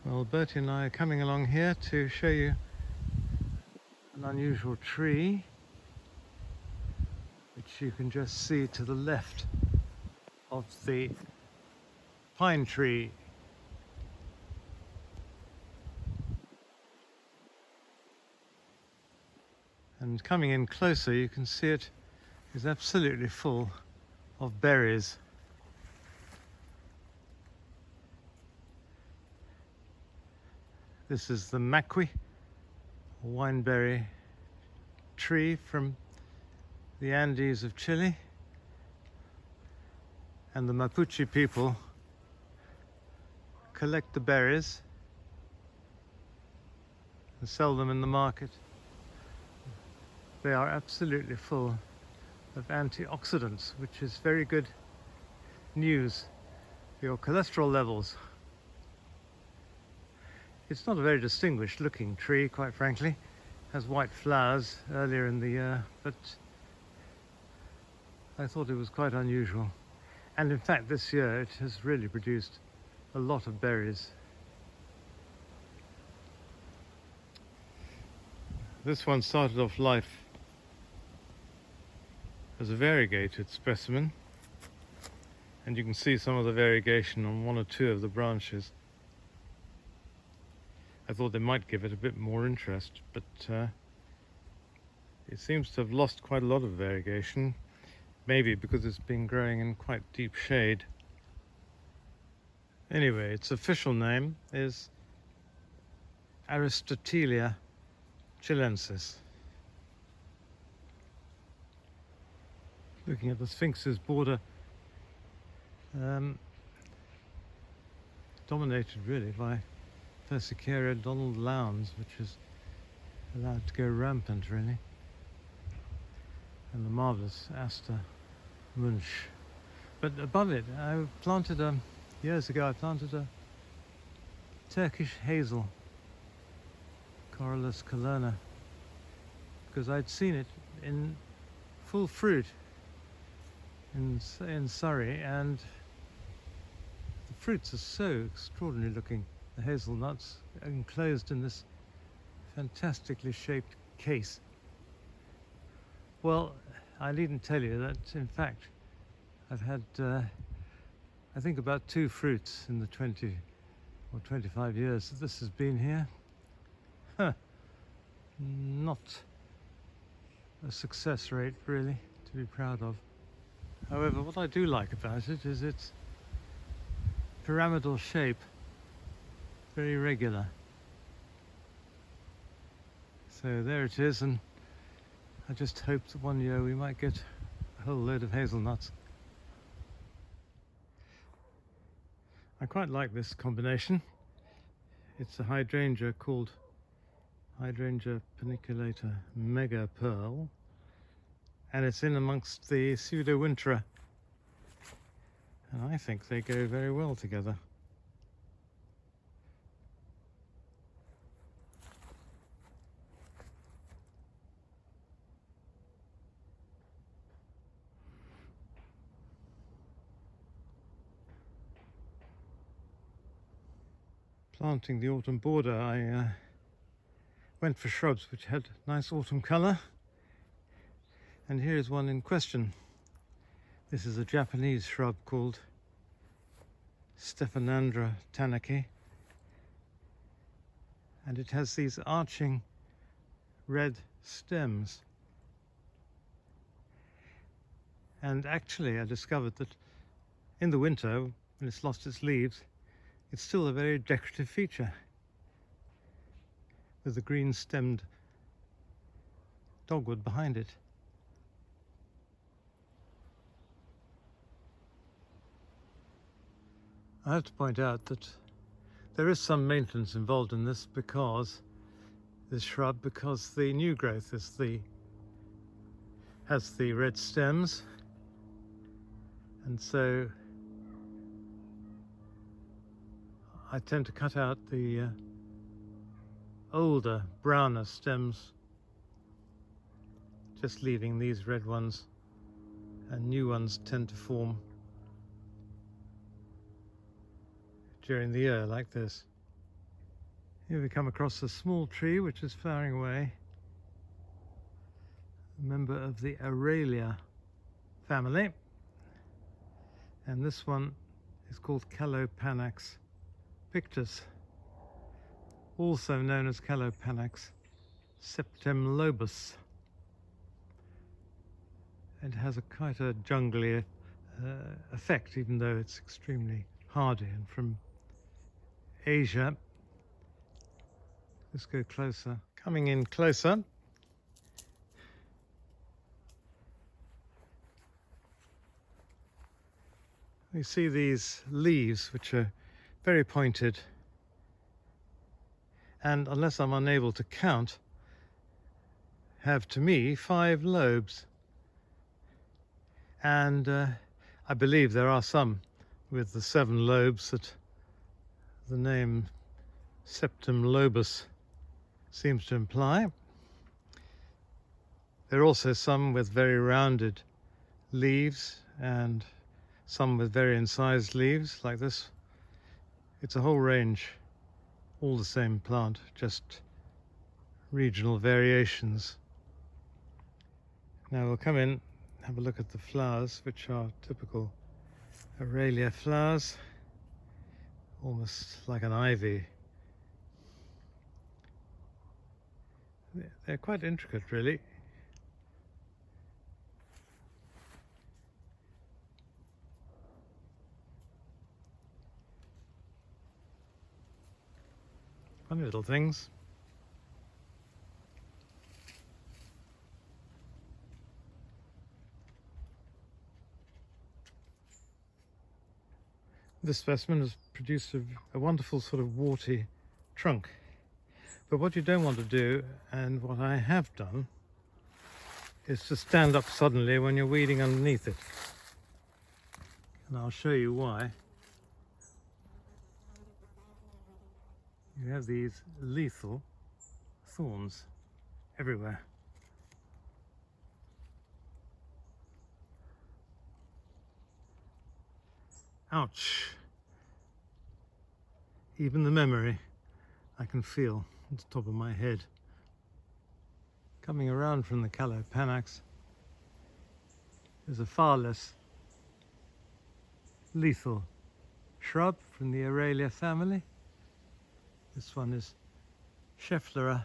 Well, Bertie and I are coming along here to show you an unusual tree, which you can just see to the left of the pine tree. And coming in closer, you can see it is absolutely full of berries. This is the Maquis Wineberry tree from the Andes of Chile, and the Mapuche people collect the berries and sell them in the market. They are absolutely full of anti-oxidants, which is very good news for your cholesterol levels. It's not a very distinguished looking tree, quite frankly. It has white flowers earlier in the year, but I thought it was quite unusual. And in fact, this year it has really produced a lot of berries. This one started off life as a variegated specimen, and you can see some of the variegation on one or two of the branches. I thought they might give it a bit more interest, but it seems to have lost quite a lot of variegation, maybe because it's been growing in quite deep shade. Anyway, its official name is Aristotelia chilensis. Looking at the Sphinx's border, dominated really by Persicaria Donald Lowndes, which is allowed to go rampant really, and the marvellous Aster Munch. But above it, years ago I planted a Turkish hazel, Corylus colurna, because I'd seen it in full fruit in Surrey, and the fruits are so extraordinary looking. The hazelnuts enclosed in this fantastically shaped case. Well, I needn't tell you that, in fact, I've had, I think, about 2 fruits in the 20 or 25 years that this has been here. Not a success rate, really, to be proud of. However, what I do like about it is its pyramidal shape. Very regular. So there it is, and I just hope that one year we might get a whole load of hazelnuts. I quite like this combination. It's a hydrangea called Hydrangea paniculata mega pearl, and it's in amongst the pseudowintera, and I think they go very well together. Planting the autumn border, I went for shrubs which had nice autumn colour, and here is one in question. This is a Japanese shrub called Stephanandra tanaki, and it has these arching red stems. And actually I discovered that in the winter, when it's lost its leaves, it's still a very decorative feature, with the green stemmed dogwood behind it. I have to point out that there is some maintenance involved in this shrub, because the new growth has the red stems, and so I tend to cut out the older, browner stems, just leaving these red ones, and new ones tend to form during the year like this. Here we come across a small tree which is flowering away, a member of the Aralia family, and this one is called Calapanax pictus, also known as Calapanax septemlobus. It has quite a jungly effect, even though it's extremely hardy. And from Asia, let's go closer. Coming in closer, we see these leaves which are very pointed, and unless I'm unable to count, have to me 5 lobes. And I believe there are some with the 7 lobes that the name septemlobus seems to imply. There are also some with very rounded leaves and some with very incised leaves like this. It's a whole range, all the same plant, just regional variations. Now we'll come in, have a look at the flowers, which are typical Aralia flowers, almost like an ivy. They're quite intricate, really. Funny little things. This specimen has produced a wonderful sort of warty trunk. But what you don't want to do, and what I have done, is to stand up suddenly when you're weeding underneath it. And I'll show you why. You have these lethal thorns everywhere. Ouch! Even the memory I can feel at the top of my head. Coming around from the Calapanax is a far less lethal shrub from the Aralia family. This one is Schefflera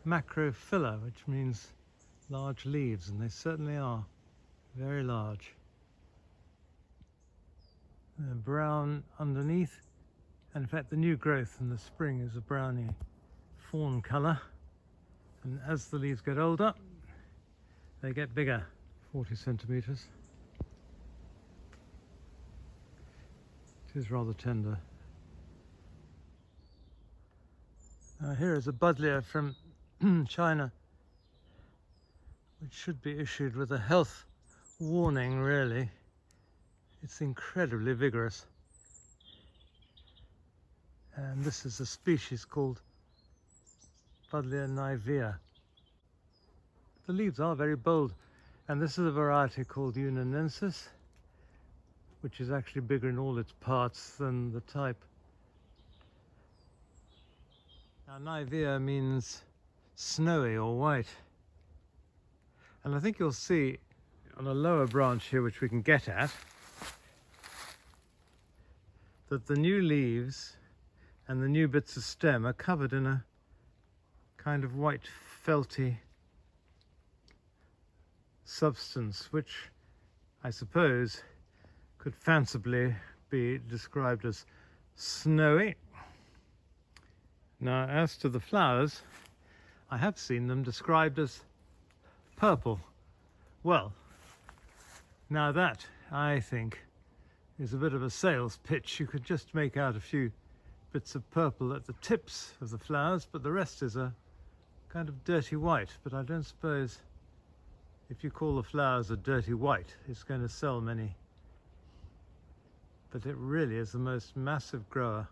macrophylla, which means large leaves, and they certainly are very large. They're brown underneath, and in fact the new growth in the spring is a browny fawn colour, and as the leaves get older they get bigger, 40 centimetres. It is rather tender. Here is a Buddleia from China, which should be issued with a health warning, really. It's incredibly vigorous. And this is a species called Buddleia nivea. The leaves are very bold, and this is a variety called yunannensis, which is actually bigger in all its parts than the type. Now, nivea means snowy or white, and I think you'll see on a lower branch here, which we can get at, that the new leaves and the new bits of stem are covered in a kind of white felty substance, which I suppose could fancifully be described as snowy. Now, as to the flowers, I have seen them described as purple. Well, now that, I think, is a bit of a sales pitch. You could just make out a few bits of purple at the tips of the flowers, but the rest is a kind of dirty white. But I don't suppose if you call the flowers a dirty white, it's going to sell many. But it really is the most massive grower.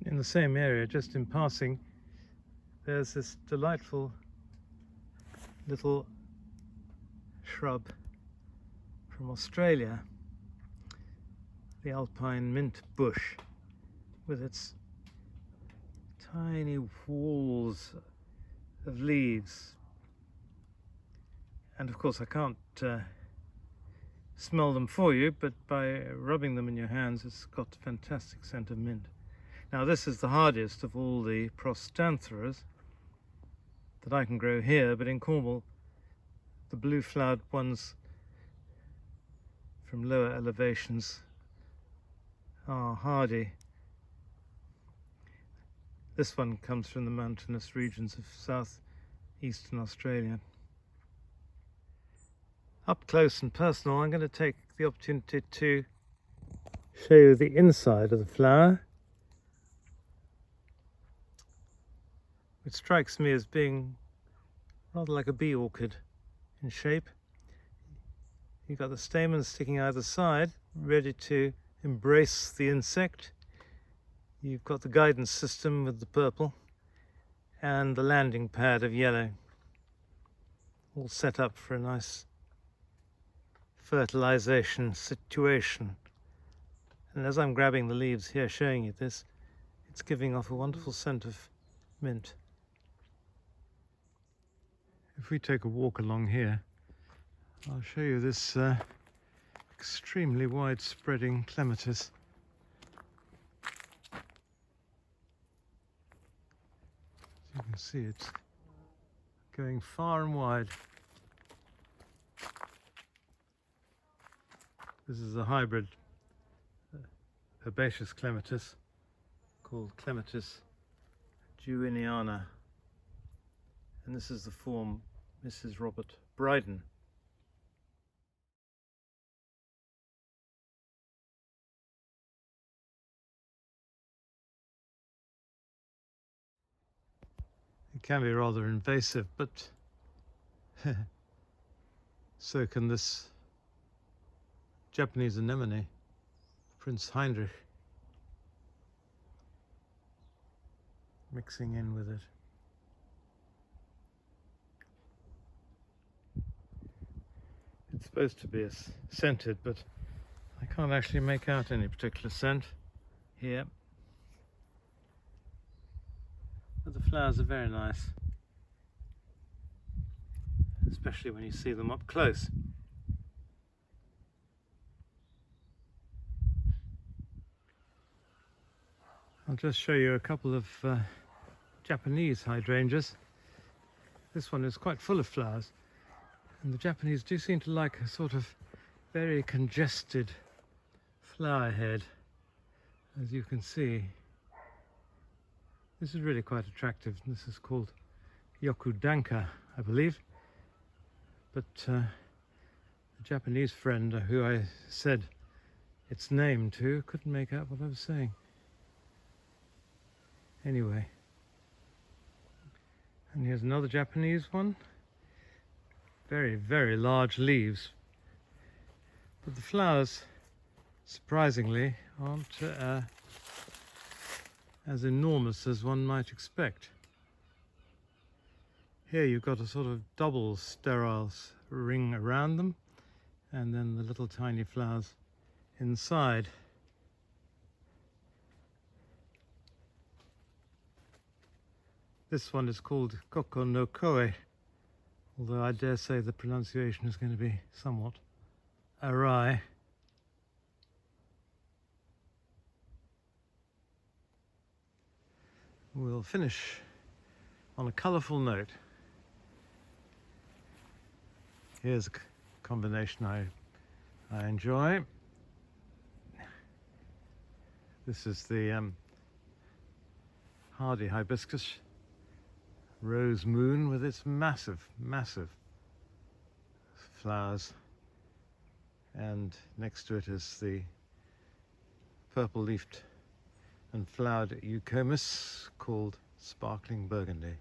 In the same area, just in passing, there's this delightful little shrub from Australia, the Alpine mint bush with its tiny walls of leaves. And of course I can't smell them for you, but by rubbing them in your hands it's got a fantastic scent of mint. Now this is the hardiest of all the prostantheras that I can grow here, but in Cornwall the blue flowered ones from lower elevations are hardy. This one comes from the mountainous regions of southeastern Australia. Up close and personal, I'm going to take the opportunity to show you the inside of the flower, which strikes me as being rather like a bee orchid in shape. You've got the stamens sticking either side, ready to embrace the insect. You've got the guidance system with the purple and the landing pad of yellow, all set up for a nice fertilization situation. And as I'm grabbing the leaves here showing you this, it's giving off a wonderful scent of mint. If we take a walk along here, I'll show you this extremely wide-spreading clematis. As you can see, it's going far and wide. This is a hybrid herbaceous clematis called Clematis juiniana, and this is the form Mrs. Robert Bryden. It can be rather invasive, but so can this Japanese anemone, Prince Heinrich, mixing in with it. It's supposed to be scented, but I can't actually make out any particular scent here. But the flowers are very nice, especially when you see them up close. I'll just show you a couple of Japanese hydrangeas. This one is quite full of flowers, and the Japanese do seem to like a sort of very congested flower head, as you can see. This is really quite attractive. This is called Yokudanka, I believe, but the Japanese friend who I said its name to couldn't make out what I was saying. Anyway, and here's another Japanese one. Very, very large leaves, but the flowers, surprisingly, aren't as enormous as one might expect. Here you've got a sort of double sterile ring around them, and then the little tiny flowers inside. This one is called Koko no Koe, although I dare say the pronunciation is going to be somewhat awry. We'll finish on a colourful note. Here's a combination I enjoy. This is the hardy hibiscus rose moon with its massive flowers, and next to it is the purple leafed and flowered eucomis called sparkling burgundy.